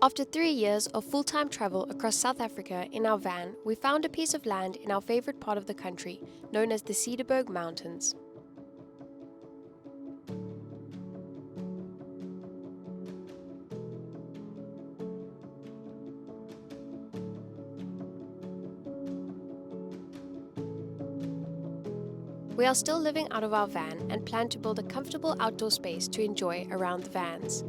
After 3 years of full-time travel across South Africa in our van, we found a piece of land in our favourite part of the country, known as the Cederberg Mountains. We are still living out of our van and plan to build a comfortable outdoor space to enjoy around the vans.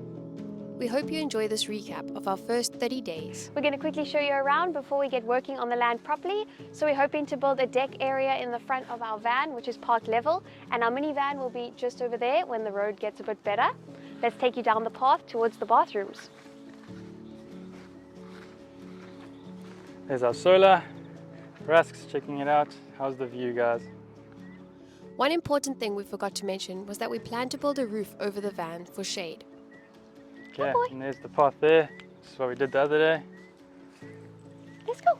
We hope you enjoy this recap of our first 30 days. We're going to quickly show you around before we get working on the land properly. So we're hoping to build a deck area in the front of our van, which is park level, and our minivan will be just over there when the road gets a bit better. Let's take you down the path towards the bathrooms. There's our solar. Rusk's checking it out. How's the view, guys? One important thing we forgot to mention was that we plan to build a roof over the van for shade. Okay, and there's the path there. This is what we did the other day. Let's go.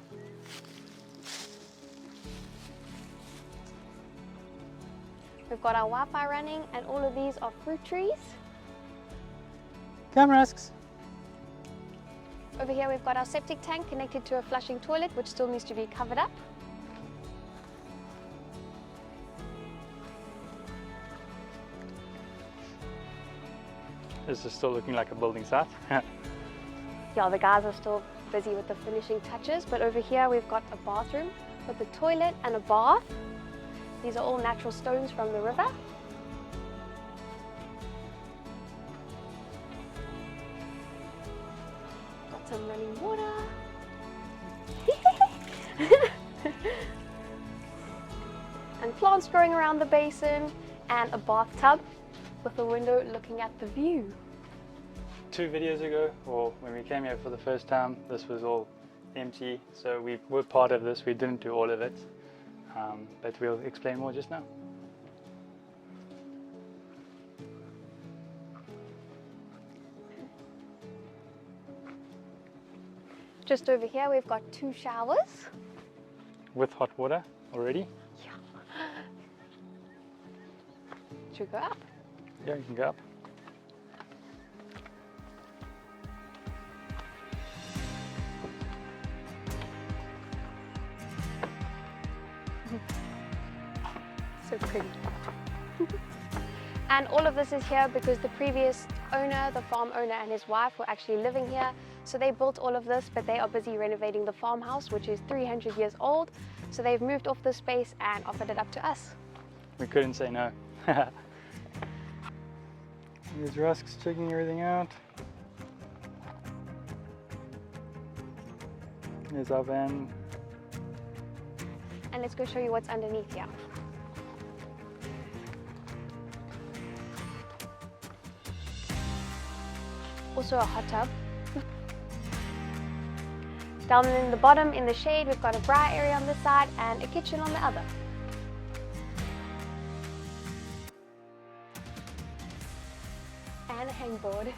We've got our Wi-Fi running and all of these are fruit trees. Come, Rusks. Over here we've got our septic tank connected to a flushing toilet, which still needs to be covered up. This is still looking like a building site. Yeah, the guys are still busy with the finishing touches, but over here we've got a bathroom with a toilet and a bath. These are all natural stones from the river. Got some running water. And plants growing around the basin and a bathtub with a window looking at the view. 2 videos ago, or when we came here for the first time, this was all empty. So we were part of this. We didn't do all of it, but we'll explain more just now. Just over here we've got 2 showers. With hot water already. Yeah. Should we go up? Yeah, you can go up. So pretty. And all of this is here because the previous owner, the farm owner and his wife were actually living here. So they built all of this, but they are busy renovating the farmhouse, which is 300 years old. So they've moved off the space and offered it up to us. We couldn't say no. Here's Rusk's checking everything out. Here's our van. And let's go show you what's underneath here. Also a hot tub. Down in the bottom in the shade we've got a braai area on this side and a kitchen on the other. And a hangboard.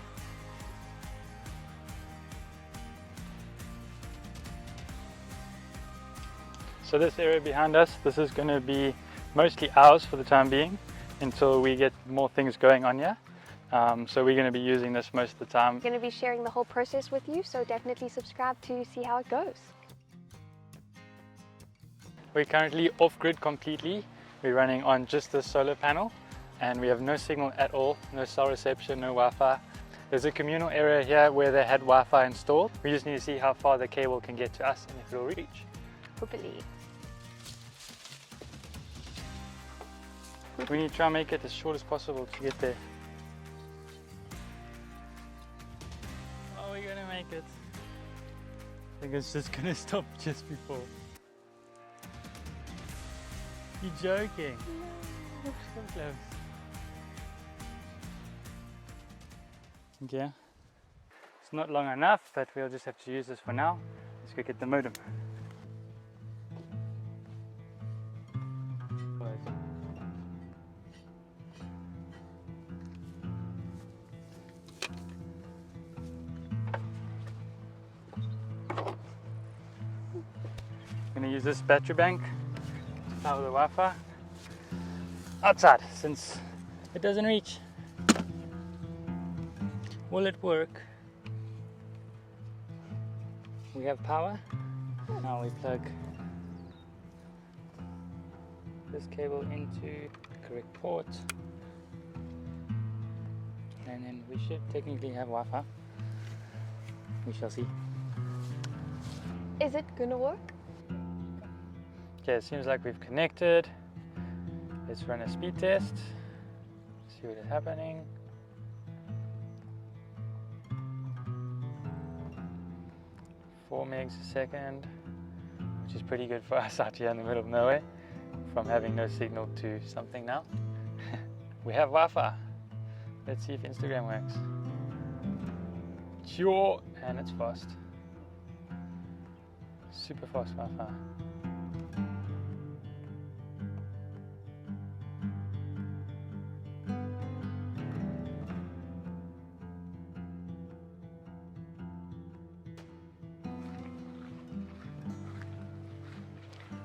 So this area behind us, this is going to be mostly ours for the time being until we get more things going on here. So we're going to be using this most of the time. I'm going to be sharing the whole process with you, so definitely subscribe to see how it goes. We're currently off-grid completely. We're running on just the solar panel and we have no signal at all, no cell reception, no Wi-Fi. There's a communal area here where they had Wi-Fi installed. We just need to see how far the cable can get to us and if it will reach. Hopefully. We need to try and make it as short as possible to get there. Oh, we're gonna make it. I think it's just gonna stop just before. You're joking. No. So close. Okay. It's not long enough, but we'll just have to use this for now. Let's go get the modem. I'm going to use this battery bank to power the Wi-Fi outside since it doesn't reach. Will it work? We have power. Now we plug this cable into the correct port, and then we should technically have Wi-Fi. We shall see. Is it gonna work? Okay, it seems like we've connected. Let's run a speed test, see what is happening. Four megs a second, which is pretty good for us out here in the middle of nowhere, from having no signal to something now. We have Wi-Fi. Let's see if Instagram works. Sure, and it's fast. Super fast Wi-Fi.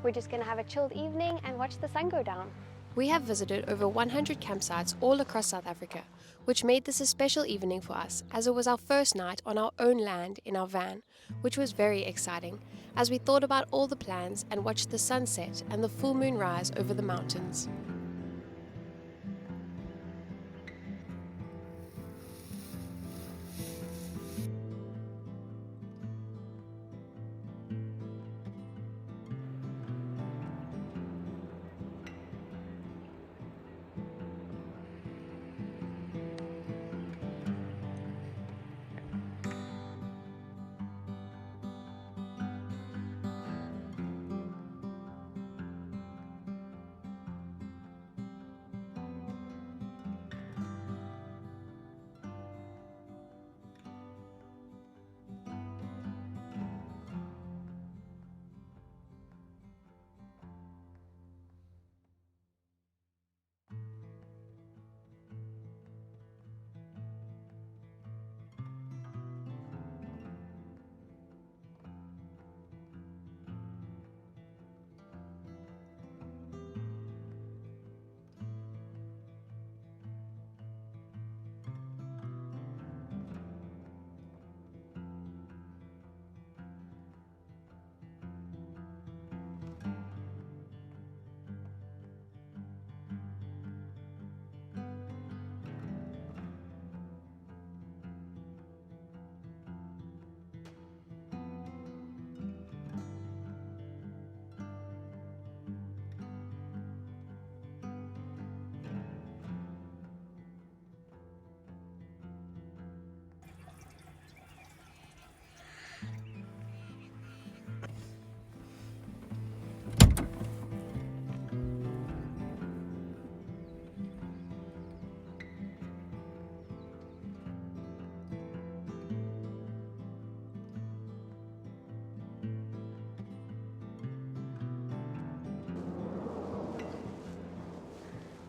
We're just gonna have a chilled evening and watch the sun go down. We have visited over 100 campsites all across South Africa, which made this a special evening for us, as it was our first night on our own land in our van, which was very exciting, as we thought about all the plans and watched the sunset and the full moon rise over the mountains.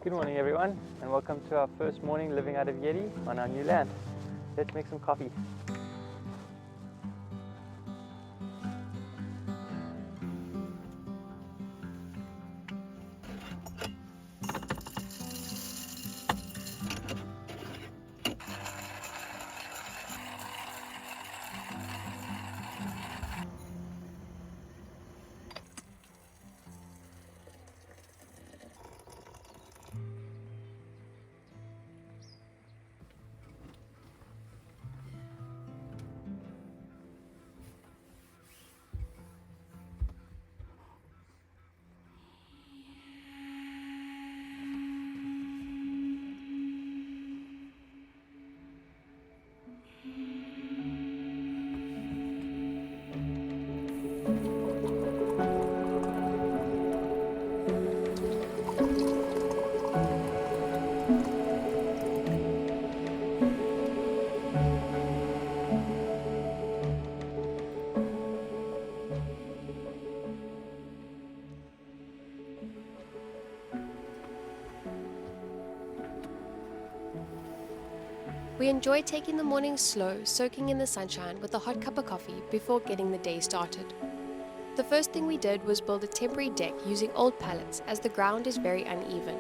Good morning everyone, and welcome to our first morning living out of Yeti on our new land. Let's make some coffee. We enjoy taking the mornings slow, soaking in the sunshine with a hot cup of coffee before getting the day started. The first thing we did was build a temporary deck using old pallets, as the ground is very uneven.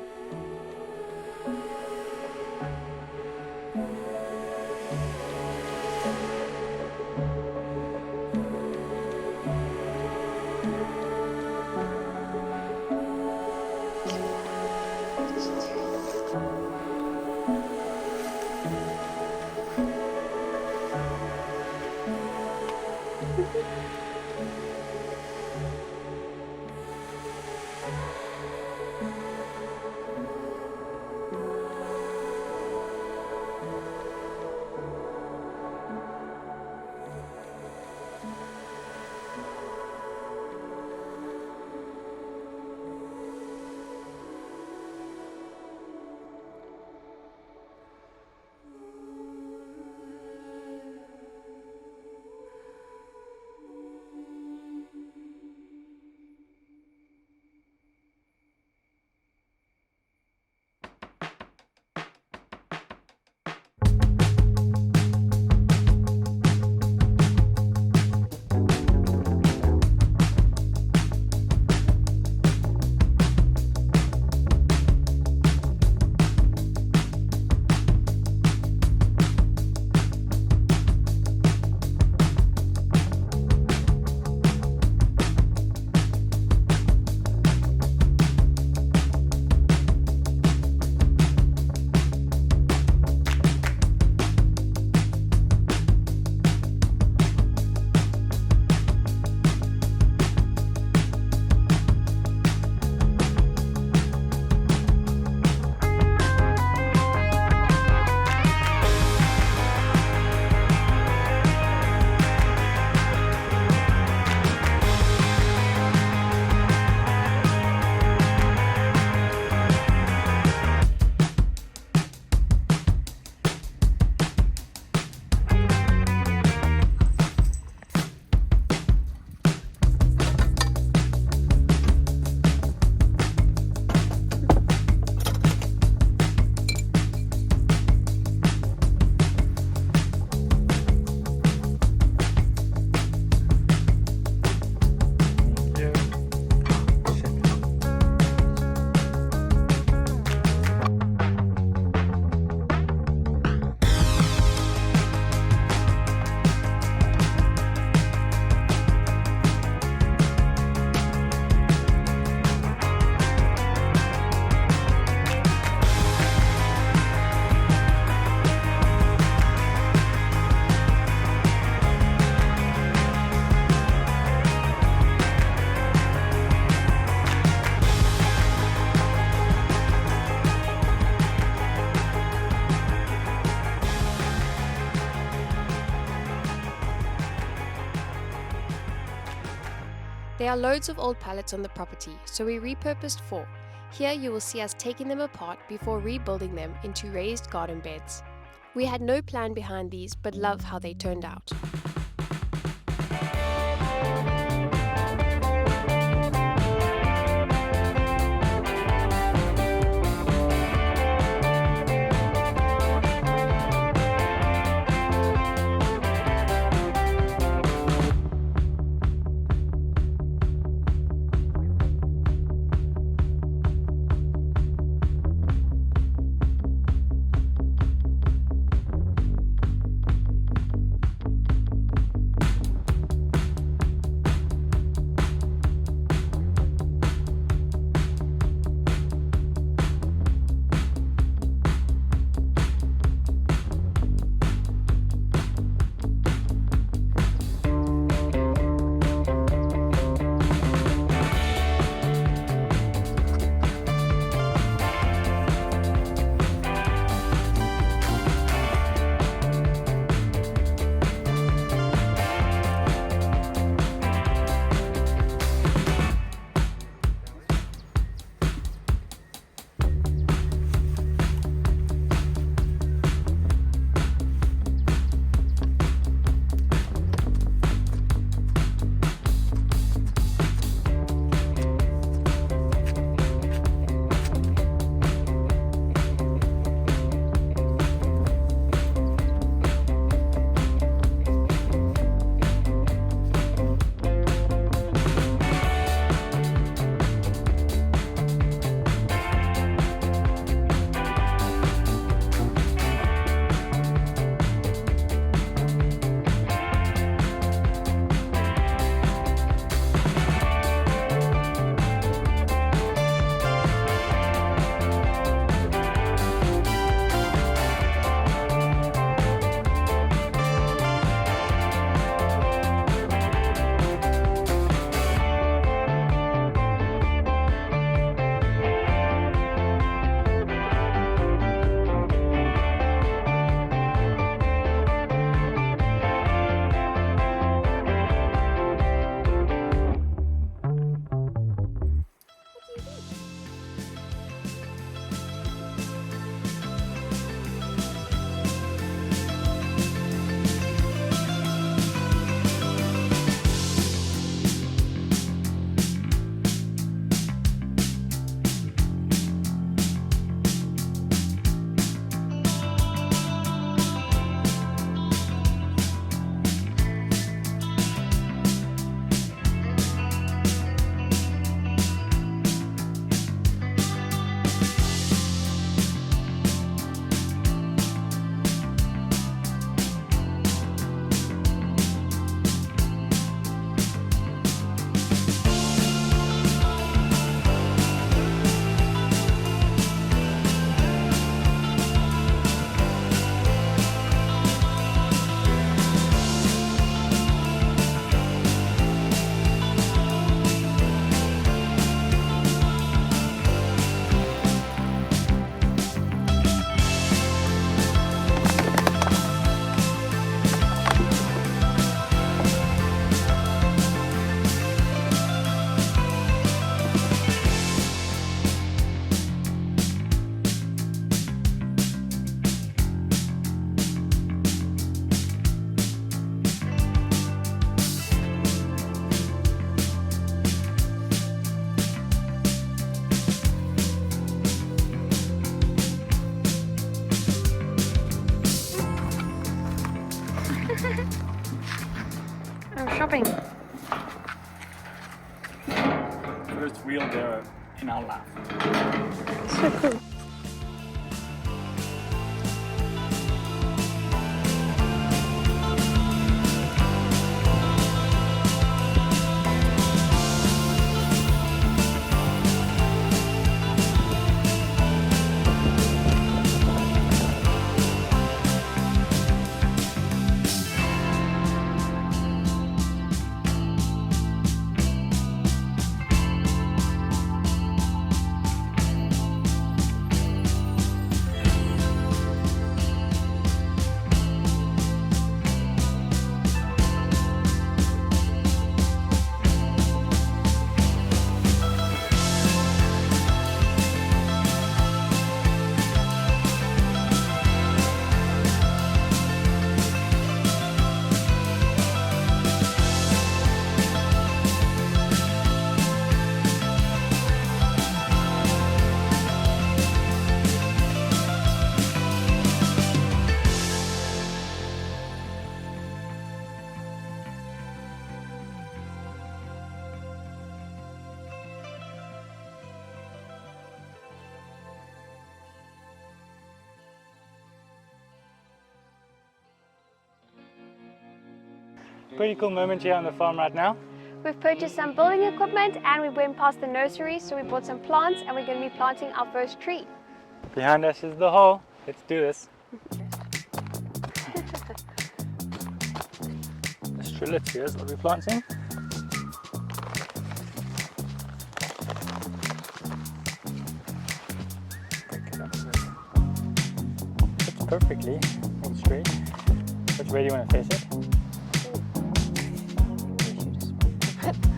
There are loads of old pallets on the property, so we repurposed 4. Here you will see us taking them apart before rebuilding them into raised garden beds. We had no plan behind these, but love how they turned out. I'm shopping. First wheelbarrow in our life. So cool. Pretty cool moment here on the farm right now. We've purchased some building equipment and we went past the nursery, so we bought some plants and we're going to be planting our first tree. Behind us is the hole. Let's do this. This trellis is what we're planting. Break it up a bit. Fits perfectly. All straight. Which way do you want to face it?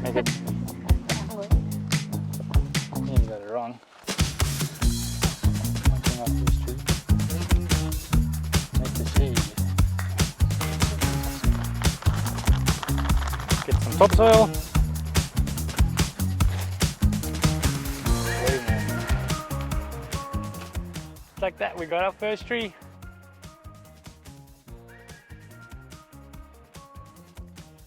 Make it. You got it wrong. Planting off this tree. Make the shade. Get some topsoil. Like that, we got our first tree.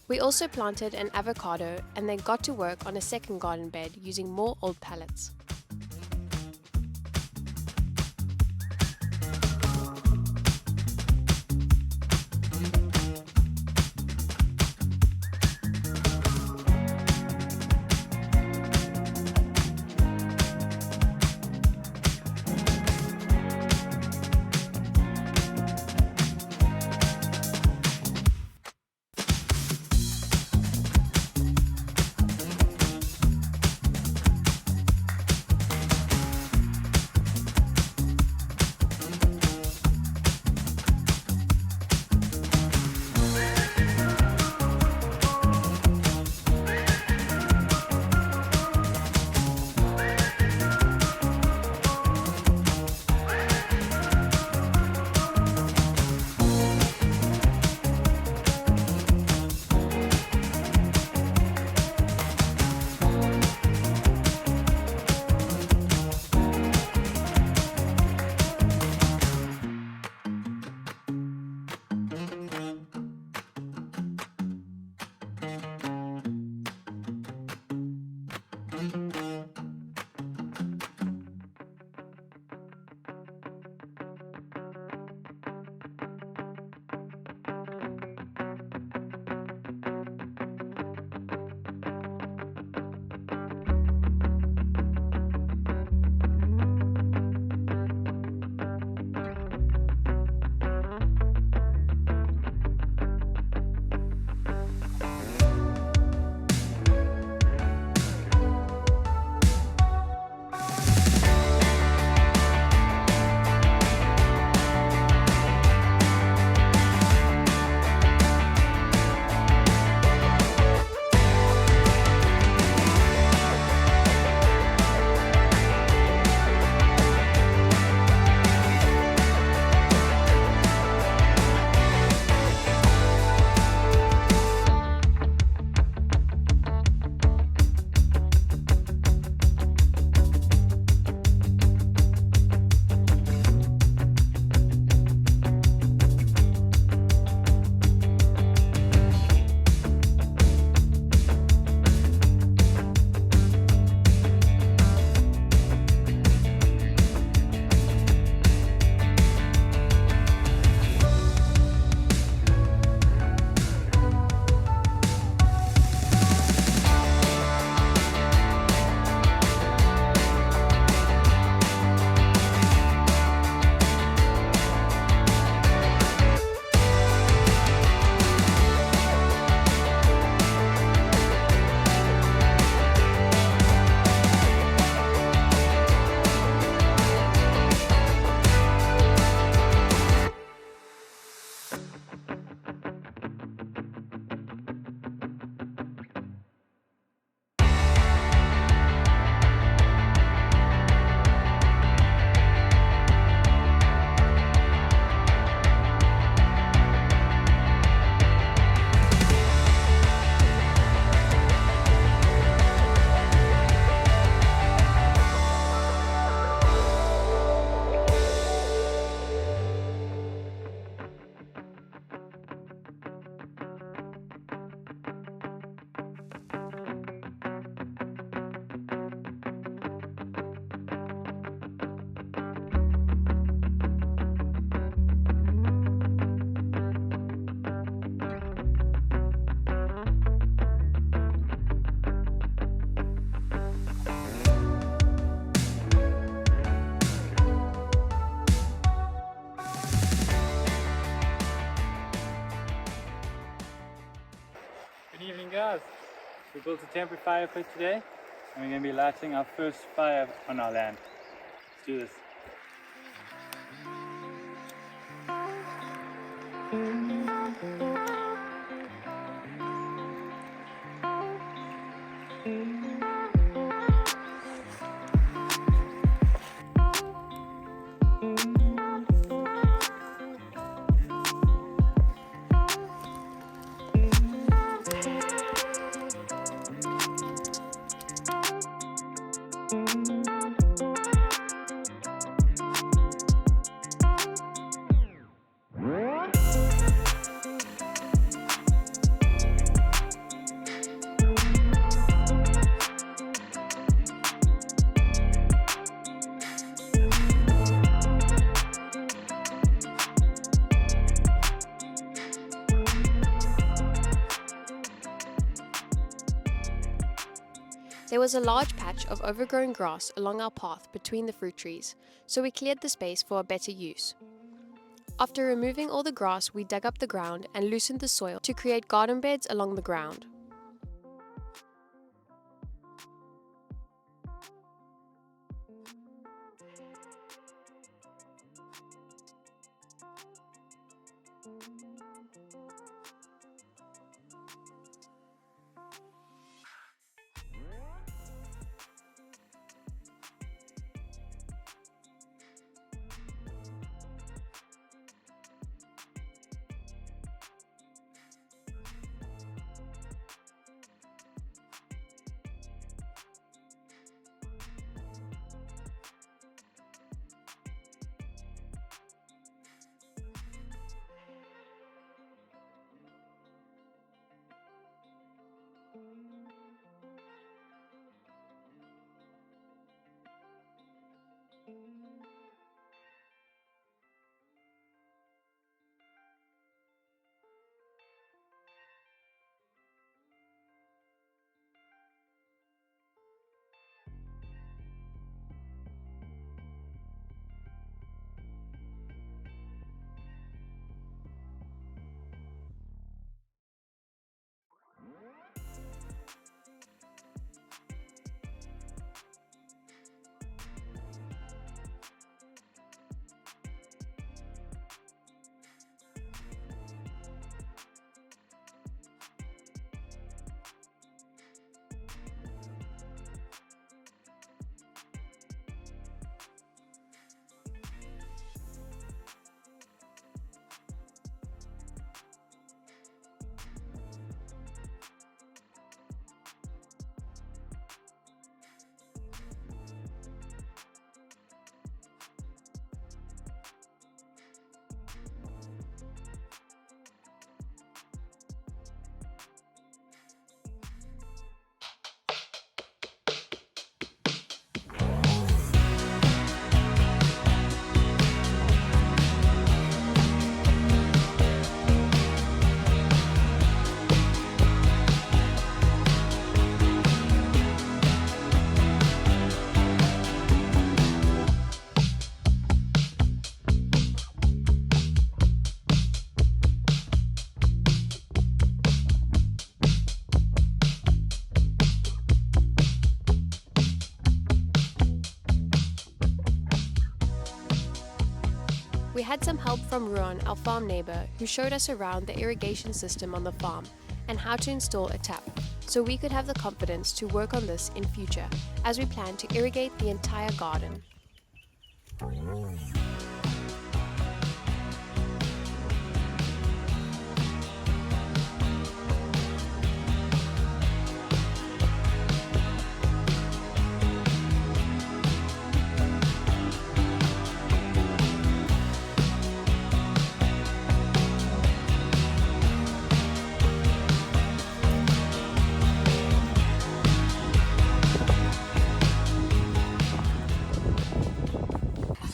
We also planted an avocado and then got to work on a second garden bed using more old pallets. Good evening, guys. We built a temporary fire pit today, and we're going to be lighting our first fire on our land. Let's do this. There was a large patch of overgrown grass along our path between the fruit trees, so we cleared the space for a better use. After removing all the grass, we dug up the ground and loosened the soil to create garden beds along the ground. We had some help from Ruan, our farm neighbour, who showed us around the irrigation system on the farm and how to install a tap, so we could have the confidence to work on this in future as we plan to irrigate the entire garden.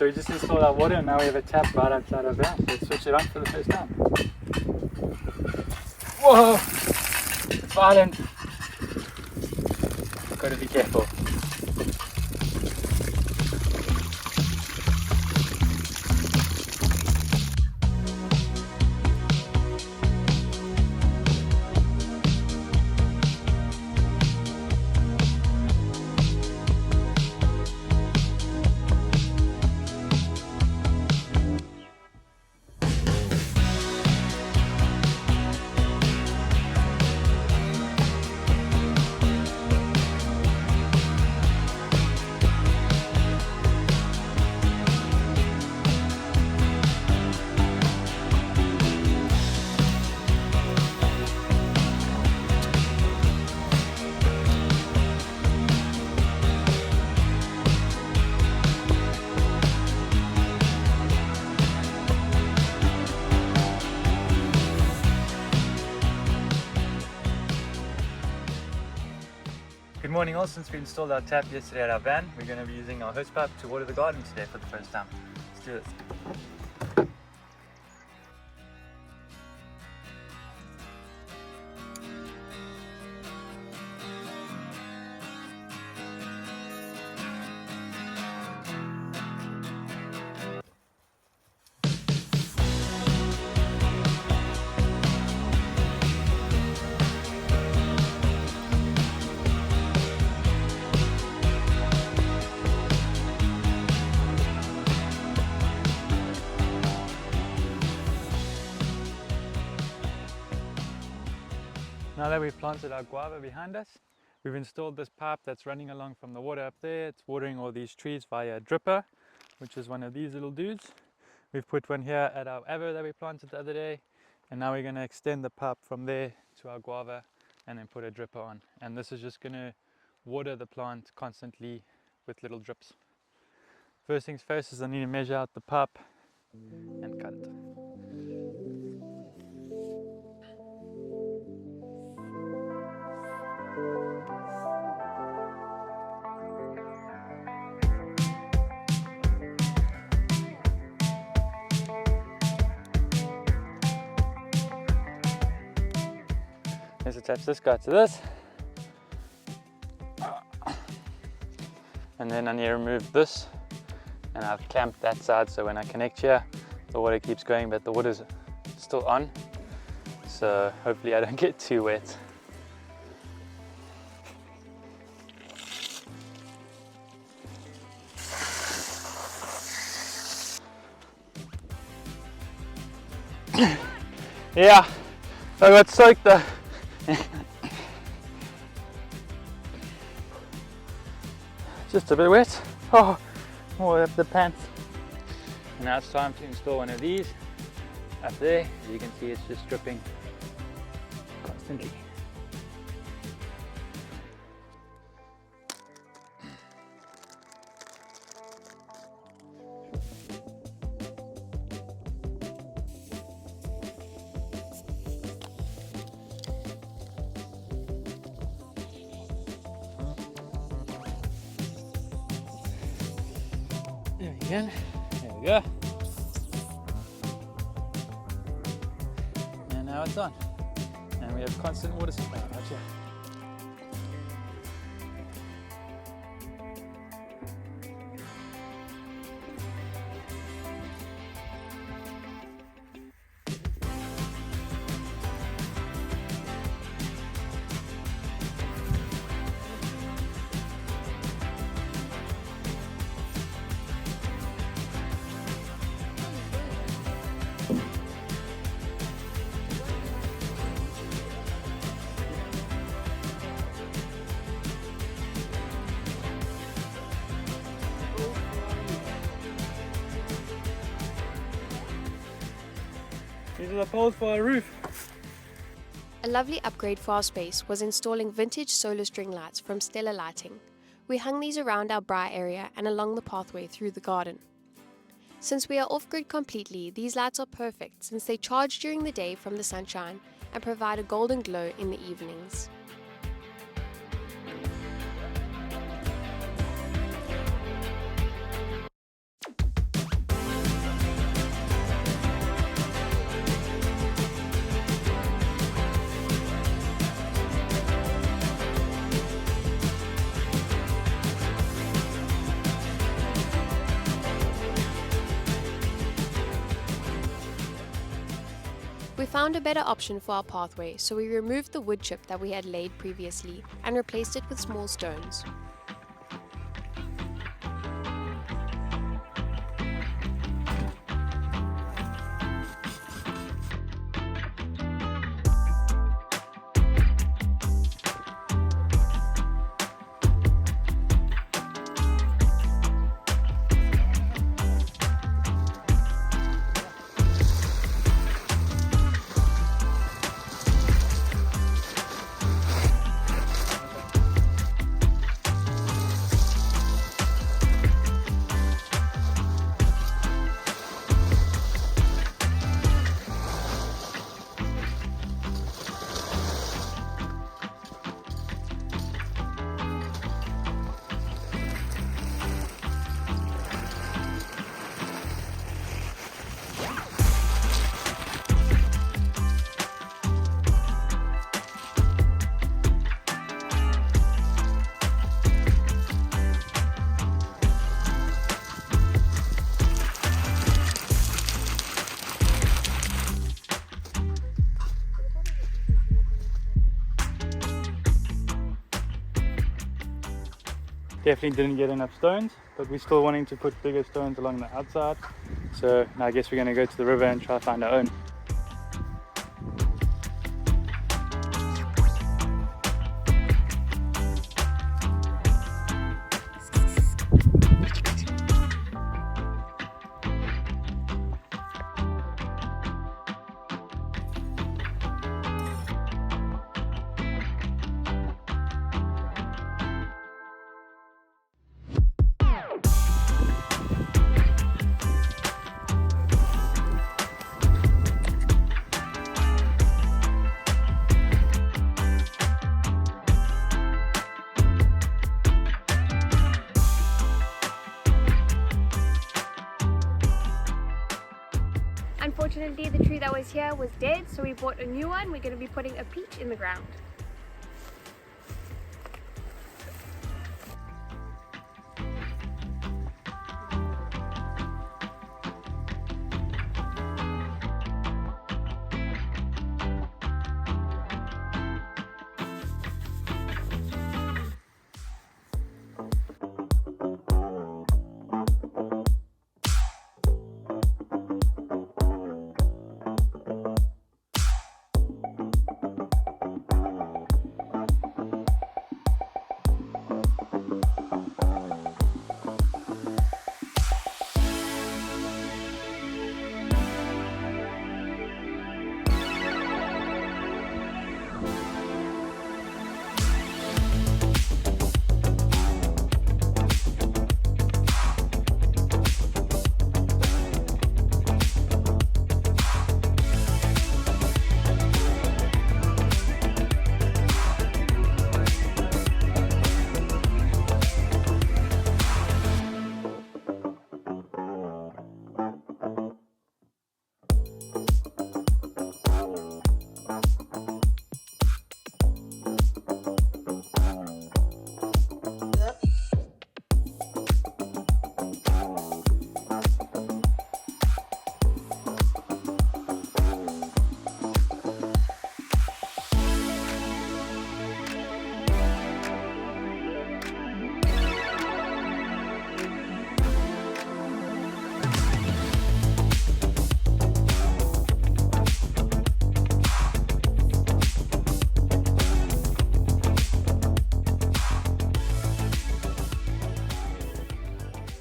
So we just installed our water and now we have a tap right outside our van. Let's switch it on for the first time. Whoa! It's violent. Gotta be careful. morning all. Since we installed our tap yesterday at our van, we're going to be using our hose pipe to water the garden today for the first time. Let's do this. Now that we've planted our guava behind us, we've installed this pipe that's running along from the water up there. It's watering all these trees via a dripper, which is one of these little dudes. We've put one here at our avo that we planted the other day, and now we're going to extend the pipe from there to our guava and then put a dripper on. And this is just going to water the plant constantly with little drips. First things first is I need to measure out the pipe and cut it. Let's attach this guy to this, and then I need to remove this, and I've clamped that side so when I connect here the water keeps going but the water's still on, so hopefully I don't get too wet. Yeah, I got soaked though. Just a bit wet. Oh, more up the pants. And now it's time to install one of these up there. As you can see, it's just dripping constantly. There we go. And now it's on. And we have constant water supply right here. These are the poles for our roof. A lovely upgrade for our space was installing vintage solar string lights from Stellar Lighting. We hung these around our braai area and along the pathway through the garden. Since we are off-grid completely, these lights are perfect since they charge during the day from the sunshine and provide a golden glow in the evenings. We found a better option for our pathway, so we removed the wood chip that we had laid previously and replaced it with small stones. Definitely didn't get enough stones, but we're still wanting to put bigger stones along the outside. So now I guess we're going to go to the river and try to find our own. Unfortunately, the tree that was here was dead, so we bought a new one. We're going to be putting a peach in the ground.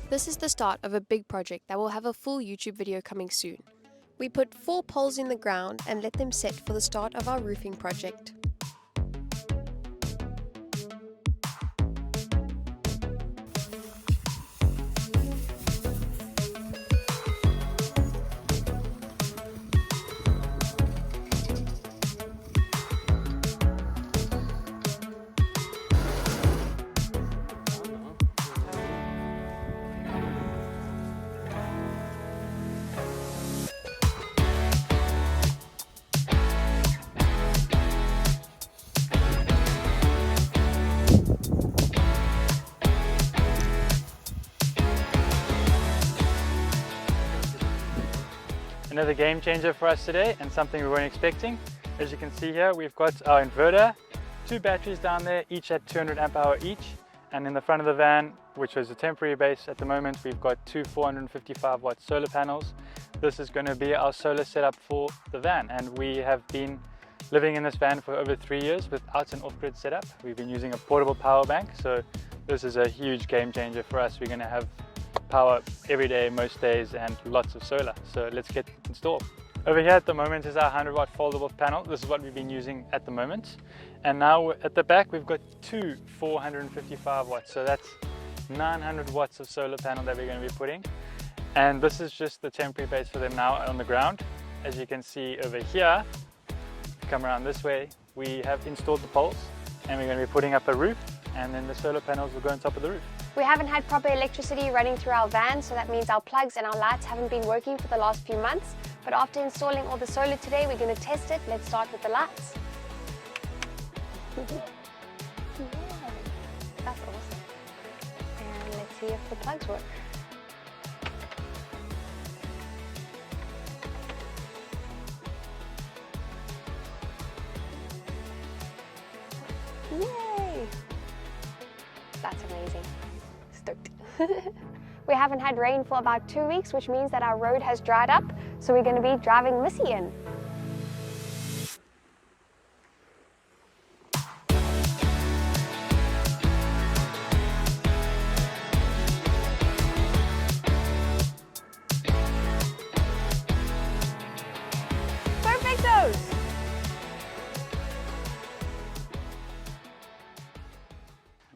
This is the start of a big project that will have a full YouTube video coming soon. We put 4 poles in the ground and let them set for the start of our roofing project. Another game changer for us today, and something we weren't expecting. As you can see here, we've got our inverter, 2 batteries down there, each at 200 amp hour each. And in the front of the van, which was a temporary base at the moment, we've got 2 455 watt solar panels. This is going to be our solar setup for the van, and we have been living in this van for over 3 years without an off-grid setup. We've been using a portable power bank, so this is a huge game changer for us. We're going to have power every day, most days, and lots of solar. So let's get installed. Over here at the moment is our 100 watt foldable panel. This is what we've been using at the moment. And now at the back we've got 2 455 watts. So that's 900 watts of solar panel that we're going to be putting. And this is just the temporary base for them now on the ground. As you can see over here, come around this way, we have installed the poles and we're going to be putting up a roof, and then the solar panels will go on top of the roof. We haven't had proper electricity running through our van, so that means our plugs and our lights haven't been working for the last few months. But after installing all the solar today, we're going to test it. Let's start with the lights. That's awesome. And let's see if the plugs work. Yay! That's amazing. Stoked. We haven't had rain for about 2 weeks, which means that our road has dried up, so we're going to be driving Missy in. Perfectos!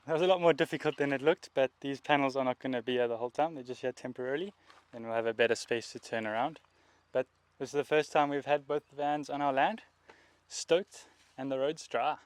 That was a lot more difficult than it looked, but these panels are not going to be here the whole time. They're just here temporarily, and we'll have a better space to turn around. But this is the first time we've had both vans on our land. Stoked, and the road's dry.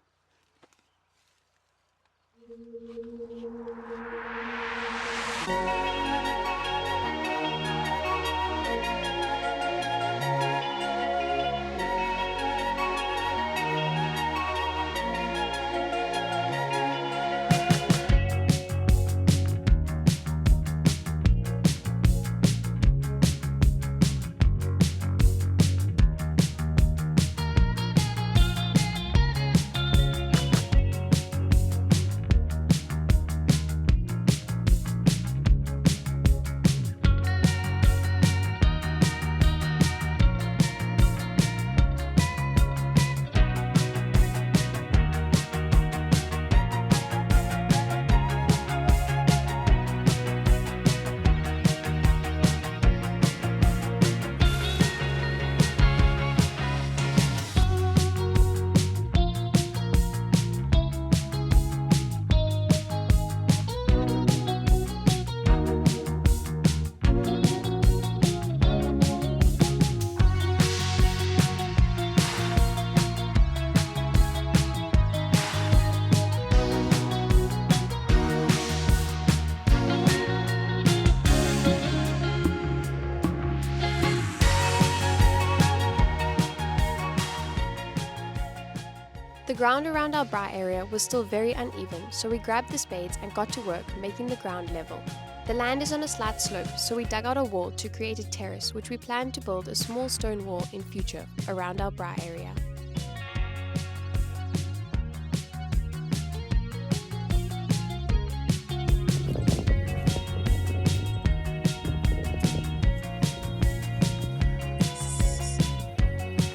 The ground around our bra area was still very uneven, so we grabbed the spades and got to work making the ground level. The land is on a slight slope, so we dug out a wall to create a terrace, which we plan to build a small stone wall in future around our bra area.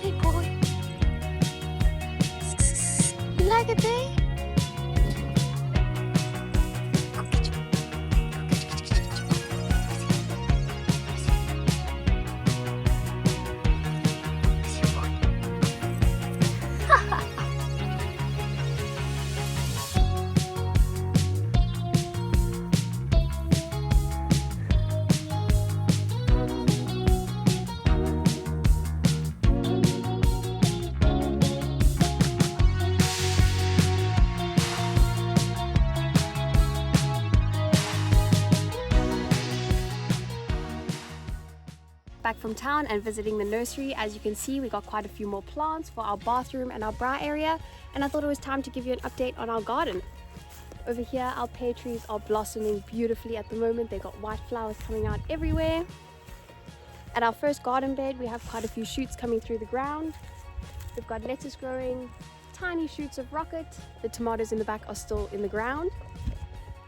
Hey boy. You like it, babe? Back from town and visiting the nursery. As you can see, we got quite a few more plants for our bathroom and our bra area, and I thought it was time to give you an update on our garden. Over here, our pear trees are blossoming beautifully at the moment. They've got white flowers coming out everywhere. At our first garden bed, we have quite a few shoots coming through the ground. We've got lettuce growing, tiny shoots of rocket. The tomatoes in the back are still in the ground.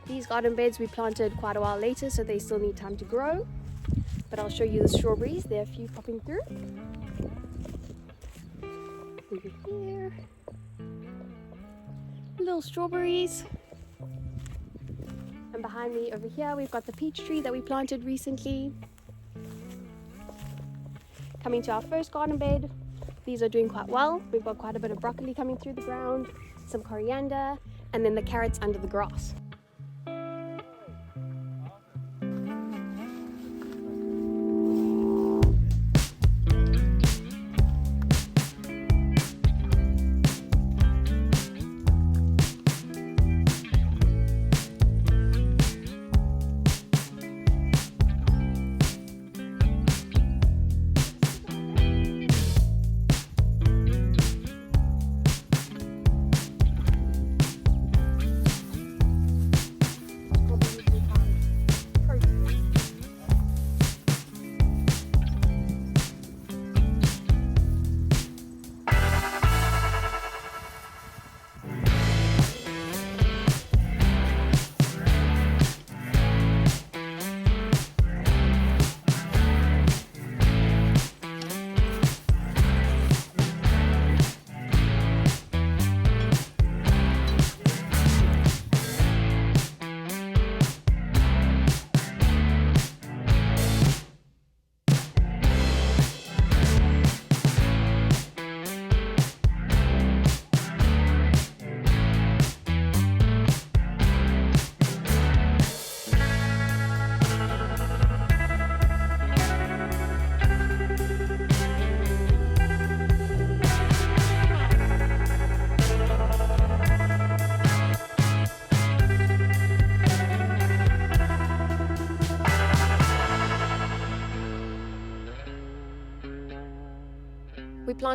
These garden beds we planted quite a while later, so they still need time to grow. But I'll show you the strawberries. There are a few popping through. Over here. Little strawberries. And behind me over here, we've got the peach tree that we planted recently. Coming to our first garden bed. These are doing quite well. We've got quite a bit of broccoli coming through the ground, some coriander, and then the carrots under the grass.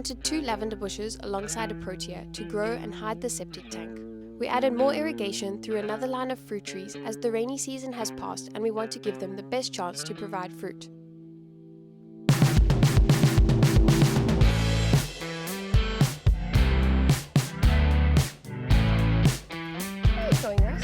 planted 2 lavender bushes alongside a protea to grow and hide the septic tank. We added more irrigation through another line of fruit trees as the rainy season has passed and we want to give them the best chance to provide fruit. How are you going, Russ?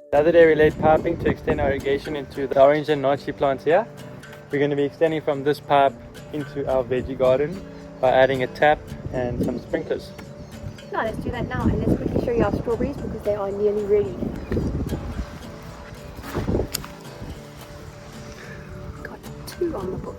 The other day we laid piping to extend our irrigation into the orange and nachi plants here. We're going to be extending from this pipe into our veggie garden by adding a tap and some sprinklers. No, let's do that now, and let's quickly show you our strawberries because they are nearly ready. Got 2 on the bush.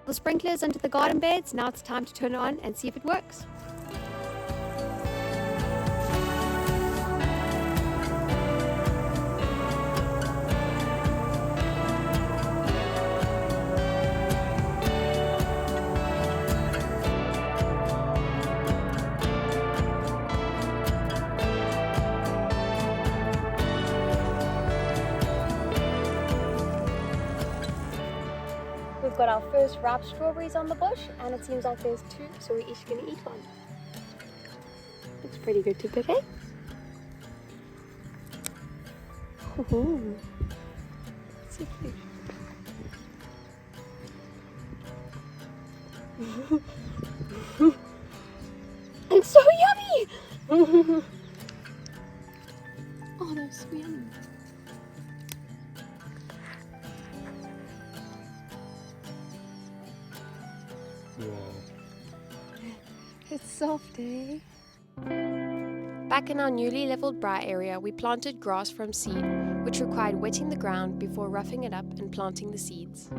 The sprinklers into the garden beds. Now it's time to turn it on and see if it works. We've got our first ripe strawberries on the bush, and it seems like there's 2, so we're each going to eat one. Looks pretty good to pick, eh? So cute. It's so yummy! Oh, that's so yummy. It's soft, eh? Back in our newly leveled brae area, we planted grass from seed, which required wetting the ground before roughing it up and planting the seeds.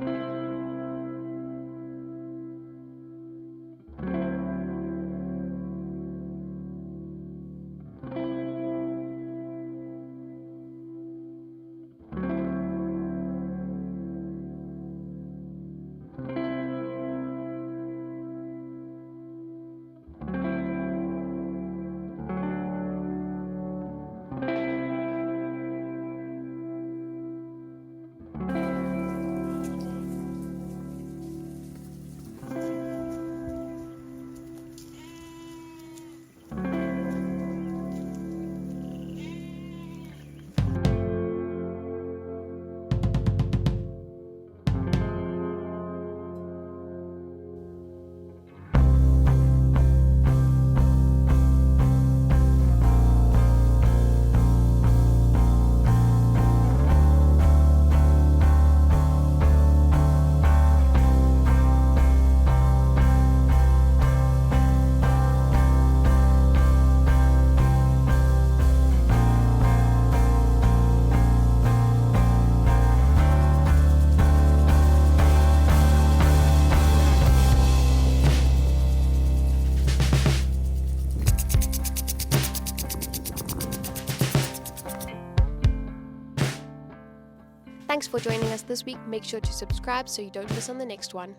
Thanks for joining us this week. Make sure to subscribe so you don't miss on the next one.